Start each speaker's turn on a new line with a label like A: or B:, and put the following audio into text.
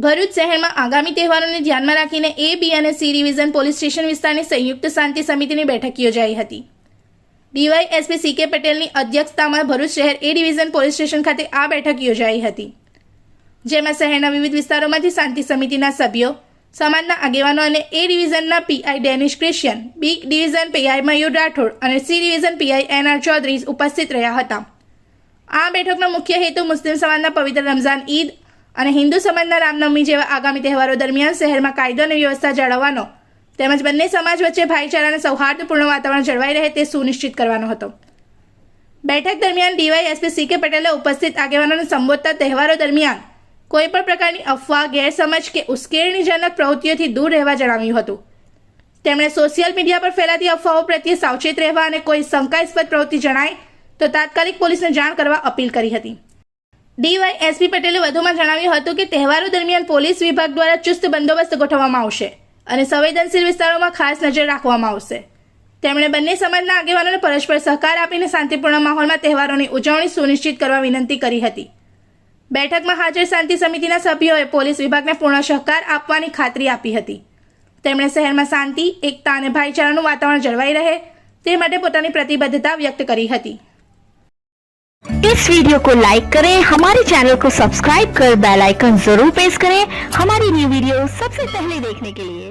A: ભરૂચ શહેરમાં આગામી તહેવારોને ધ્યાનમાં રાખીને એ, બી અને સી ડિવિઝન પોલીસ સ્ટેશન વિસ્તારની સંયુક્ત શાંતિ સમિતિની બેઠક યોજાઈ હતી। ડીવાયએસપી સી કે પટેલની અધ્યક્ષતામાં ભરૂચ શહેર એ ડિવિઝન પોલીસ સ્ટેશન ખાતે આ બેઠક યોજાઈ હતી, જેમાં શહેરના વિવિધ વિસ્તારોમાંથી શાંતિ સમિતિના સભ્યો, સમાજના આગેવાનો અને એ ડિવિઝનના PI Denish Christian, B division PI Mayur Rathod અને C division PI NR Chaudhary ઉપસ્થિત રહ્યા હતા। આ બેઠકનો મુખ્ય હેતુ મુસ્લિમ સમાજના પવિત્ર રમઝાન ઈદ અને હિન્દુ સમાજના રામનવમી જેવા આગામી તહેવારો દરમિયાન શહેરમાં કાયદો અને વ્યવસ્થા જાળવવાનો તેમજ બંને સમાજ વચ્ચે ભાઈચારા અને સૌહાર્દપૂર્ણ વાતાવરણ જળવાઈ રહે તે સુનિશ્ચિત કરવાનો હતો। બેઠક દરમિયાન ડીવાયએસપી સી કે પટેલે ઉપસ્થિત આગેવાનોને સંબોધતા તહેવારો દરમિયાન કોઈપણ પ્રકારની અફવા, ગેરસમજ કે ઉશ્કેરણીજનક પ્રવૃત્તિઓથી દૂર રહેવા જણાવ્યું હતું। તેમણે સોશિયલ મીડિયા પર ફેલાતી અફવાઓ પ્રત્યે સાવચેત રહેવા અને કોઈ શંકાસ્પદ પ્રવૃત્તિ જણાય તો તાત્કાલિક પોલીસને જાણ કરવા અપીલ કરી હતી। ડીવાયએસપી પટેલે વધુમાં જણાવ્યું હતું કે તહેવારો દરમિયાન પોલીસ વિભાગ દ્વારા ચુસ્ત બંદોબસ્ત ગોઠવવામાં આવશે અને સંવેદનશીલ વિસ્તારોમાં ખાસ નજર રાખવામાં આવશે। તેમણે બંને સમાજના આગેવાનોને પરસ્પર સહકાર આપીને શાંતિપૂર્ણ માહોલમાં તહેવારોની ઉજવણી સુનિશ્ચિત કરવા વિનંતી કરી હતી। બેઠકમાં હાજર શાંતિ સમિતિના સભ્યોએ પોલીસ વિભાગને પૂર્ણ સહકાર આપવાની ખાતરી આપી હતી। તેમણે શહેરમાં શાંતિ, એકતા અને ભાઈચારાનું વાતાવરણ જળવાઈ રહે તે માટે પોતાની પ્રતિબદ્ધતા વ્યક્ત કરી હતી।
B: इस वीडियो को लाइक करें, हमारे चैनल को सब्सक्राइब कर बेल आइकन जरूर प्रेस करें हमारी न्यू वीडियो सबसे पहले देखने के लिए।